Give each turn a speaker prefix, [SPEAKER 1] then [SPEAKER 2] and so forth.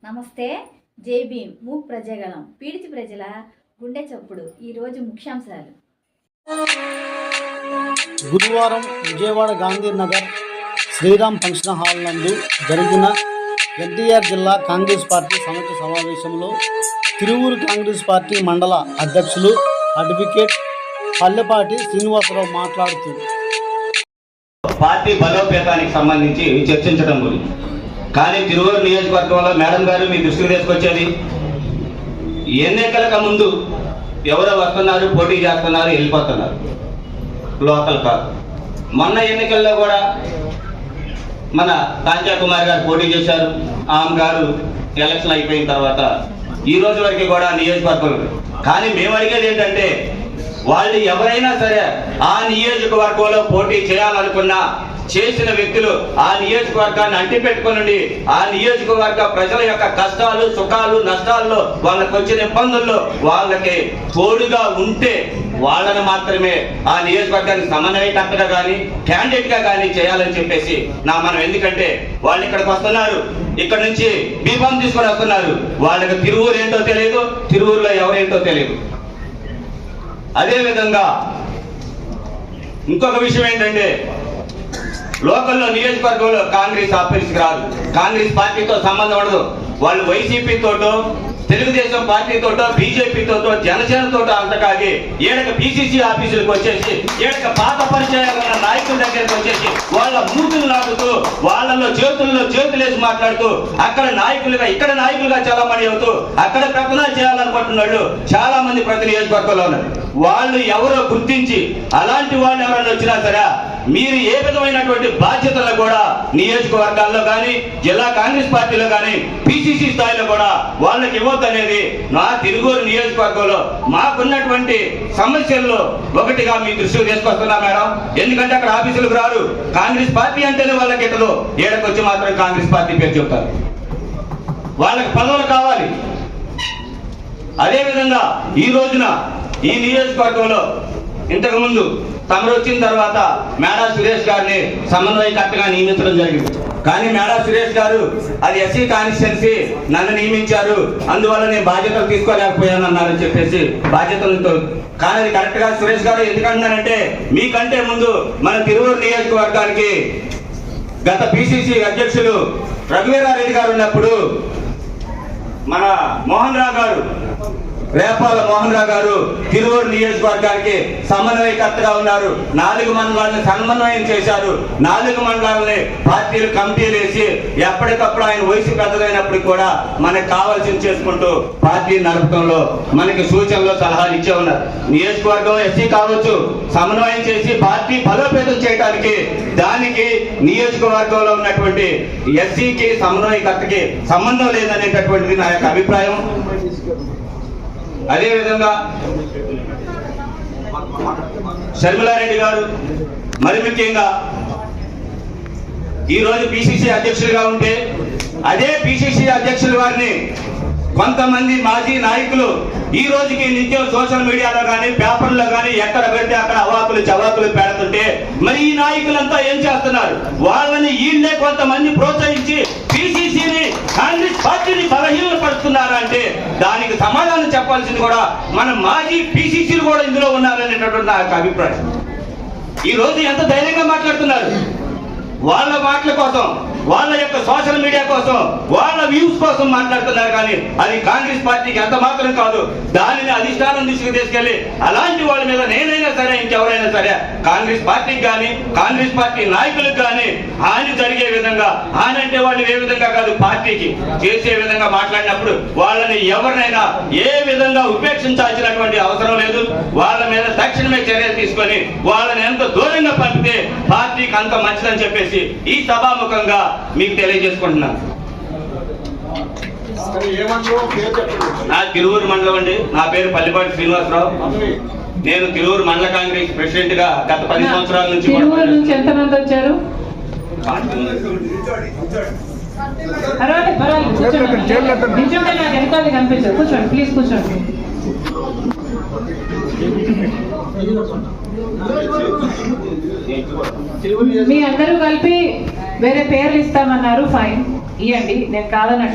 [SPEAKER 1] నమస్తే. జై భీమ్. మూక్ ప్రజాగలం పీడిత ప్రజల గుండె చప్పుడు. ఈరోజు ముఖ్యాంశాలు.
[SPEAKER 2] గురువారం విజయవాడ గాంధీనగర్ శ్రీరామ్ ఫంక్షన్ హాల్ నందు జరిగిన ఎన్టీఆర్ జిల్లా కాంగ్రెస్ పార్టీ సమీక్ష సమావేశంలో తిరువూరు కాంగ్రెస్ పార్టీ మండల అధ్యక్షులు అడ్వకేట్ పల్లెపాటి శ్రీనివాసరావు మాట్లాడుతూ
[SPEAKER 3] పార్టీ బలోపేతానికి సంబంధించి చర్చించడం గురించి. కానీ తిరువూరు నియోజకవర్గంలో మేడం గారు మీ దృష్టికి తీసుకొచ్చేది ఎన్నికలకు ముందు ఎవరో వస్తున్నారు, పోటీ చేస్తున్నారు, వెళ్ళిపోతున్నారు, లోకల్ కాదు. మొన్న ఎన్నికల్లో కూడా మన కాంచా కుమార్ గారు పోటీ చేశారు. ఆమె గారు ఎలక్షన్ అయిపోయిన తర్వాత ఈ రోజు వరకు కూడా నియోజకవర్గం. కానీ మేము అడిగేది ఏంటంటే వాళ్ళు ఎవరైనా సరే ఆ నియోజకవర్గంలో పోటీ చేయాలనుకున్నా చేసిన వ్యక్తులు ఆ నియోజకవర్గాన్ని అంటిపెట్టుకుని ఆ నియోజకవర్గ ప్రజల యొక్క కష్టాలు, సుఖాలు, నష్టాల్లో వాళ్ళకి వచ్చిన ఇబ్బందుల్లో వాళ్ళకి తోడుగా ఉంటే వాళ్ళని మాత్రమే ఆ నియోజకవర్గానికి సమన్వయకర్తగా కానీ క్యాండిడేట్ గా కానీ చేయాలని చెప్పేసి నా మనం. ఎందుకంటే వాళ్ళు ఇక్కడికి వస్తున్నారు, ఇక్కడ నుంచి బీఫామ్ తీసుకొని వస్తున్నారు. వాళ్ళకి తిరువూరు ఏంటో తెలియదు, తిరువూరులో ఎవరేంటో తెలియదు. అదేవిధంగా ఇంకొక విషయం ఏంటంటే లోకల్లో నియోజకవర్గంలో కాంగ్రెస్ ఆఫీస్కి రాదు, కాంగ్రెస్ పార్టీతో సంబంధం ఉండదు. వాళ్ళు వైసీపీతోటో, తెలుగుదేశం పార్టీతోటో, బీజేపీతోటో, జనసేనతోటో అంతకాగి ఏడక పిసిసి ఆఫీసులకు వచ్చేసి ఏడక పాత పరిచయాలు ఉన్న నాయకుల దగ్గరికి వచ్చేసి వాళ్ళ మూతులు నాటుతూ వాళ్ళలో చేతులేసి మాట్లాడుతూ అక్కడ నాయకులుగా ఇక్కడ నాయకులుగా చలామణి అవుతూ అక్కడ ప్రకటనలు చేయాలనుకుంటున్నాడు చాలా మంది ప్రతి నియోజకవర్గంలో ఉన్నారు. వాళ్ళు ఎవరో గుర్తించి అలాంటి వాళ్ళు ఎవరైనా వచ్చినా సరే మీరు ఏ విధమైనటువంటి బాధ్యతలు కూడా నియోజకవర్గాల్లో కానీ జిల్లా కాంగ్రెస్ పార్టీలో కానీ పిసిసి స్థాయిలో కూడా వాళ్ళకి ఇవ్వద్దు అనేది నా తిరువూరు నియోజకవర్గంలో మాకున్నటువంటి సమస్యల్లో ఒకటిగా మీ దృష్టికి తీసుకొస్తున్నా మేడం. ఎందుకంటే అక్కడ ఆఫీసులకు రారు, కాంగ్రెస్ పార్టీ అంటేనే వాళ్ళకి ఎట్టదు, ఏడకొచ్చి మాత్రం కాంగ్రెస్ పార్టీ పేరు చెప్తారు. వాళ్ళకి పదవులు కావాలి. అదేవిధంగా ఈ రోజున ఈ నియోజకవర్గంలో ఇంతకు ముందు తమరు వచ్చిన తర్వాత మేడా సురేష్ గారిని సమన్వయకర్తగా నియమించడం జరిగింది. కానీ మేడా సురేష్ గారు అది ఎస్సీ కాన్స్టిట్యున్సీ నన్ను నియమించారు, అందువల్ల నేను బాధ్యతలు తీసుకోలేకపోయాను అన్నారని చెప్పేసి బాధ్యతలతో. కానీ అది కరెక్ట్ గా సురేష్ గారు ఎందుకంటున్నారంటే మీకంటే ముందు మన తిరువూరు నియోజకవర్గానికి గత పిసిసి అధ్యక్షులు రఘువీరారెడ్డి గారు ఉన్నప్పుడు మన మోహన్ రావు గారు, రేపాల మోహన్ రావు గారు తిరువూరు నియోజకవర్గానికి సమన్వయకర్తగా ఉన్నారు. 4 మండలాలను సమన్వయం చేశారు. 4 మండలాలని పార్టీలు కమిటీలు వేసి ఎప్పటికప్పుడు ఆయన వయసు పెద్దదైనప్పుడు కూడా మనకు కావాల్సింది చేసుకుంటూ పార్టీ నడపడంలో మనకి సూచనలు, సలహాలు ఇచ్చే ఉన్నారు. నియోజకవర్గం ఎస్సీ కావచ్చు, సమన్వయం చేసి పార్టీ బలోపేతం చేయడానికి దానికి నియోజకవర్గంలో ఉన్నటువంటి ఎస్సీకి సమన్వయకర్తకి సంబంధం లేదనేటటువంటిది నా యొక్క అభిప్రాయం. అదేవిధంగా షర్మిలారెడ్డి గారు మరి ముఖ్యంగా ఈరోజు పిసిసి అధ్యక్షులుగా ఉంటే అదే పిసిసి అధ్యక్షుల వారిని కొంతమంది మాజీ నాయకులు ఈ రోజుకి నిత్యం సోషల్ మీడియాలో కానీ పేపర్లో కానీ ఎక్కడ పెడితే అక్కడ అవాకులు చవాకులు పెడుతుంటే మరి ఈ నాయకులంతా ఏం చేస్తున్నారు? వాళ్ళని వీళ్ళే కొంతమంది ప్రోత్సహించి పిసిసిని కాంగ్రెస్ పార్టీని బలహీనపరుస్తున్నారు అంటే దానికి సమాధానం చెప్పాల్సింది కూడా మన మాజీ పిసిసిలు కూడా ఇందులో ఉన్నారనేటటువంటి నా యొక్క అభిప్రాయం. ఈ రోజు ఎంత ధైర్యంగా మాట్లాడుతున్నారు? వాళ్ళ మాటల కోసం, వాళ్ళ యొక్క సోషల్ మీడియా కోసం, వాళ్ళ వ్యూస్ కోసం మాట్లాడుతున్నారు. కానీ అది కాంగ్రెస్ పార్టీకి ఎంత మాత్రం కాదు. దానిని అధిష్టానం దృష్టికి తీసుకెళ్లి అలాంటి వాళ్ళ మీద నేనైనా సరే ఇంకెవరైనా సరే కాంగ్రెస్ పార్టీకి కానీ కాంగ్రెస్ పార్టీ నాయకులకు కానీ హాని జరిగే విధంగా, హాని అంటే వాళ్ళు ఏ విధంగా కాదు పార్టీకి చేసే విధంగా మాట్లాడినప్పుడు వాళ్ళని ఎవరినైనా ఏ విధంగా ఉపేక్షించాల్సినటువంటి అవసరం లేదు. వాళ్ళ మీద తక్షణమే చర్యలు తీసుకొని వాళ్ళని ఎంత దూరంగా పంపితే పార్టీకి అంత మంచిదని చెప్పేసి ఈ సభాముఖంగా మీకు తెలియజేసుకుంటున్నాను. నా తిరువూరు మండలం అండి. నా పేరు పల్లెపాటి శ్రీనివాసరావు. నేను తిరువూరు మండల కాంగ్రెస్ ప్రెసిడెంట్ గా గత 10 సంవత్సరాల నుంచి.
[SPEAKER 4] ఎంతమంది వచ్చారు? కనిపించారు. కూర్చోండి ప్లీజ్, కూర్చోండి. మీ అందరూ కలిపి వేరే పేర్లు ఇస్తామన్నారు, ఫైన్ ఇవ్వండి, నేను కాదన్నట్టు.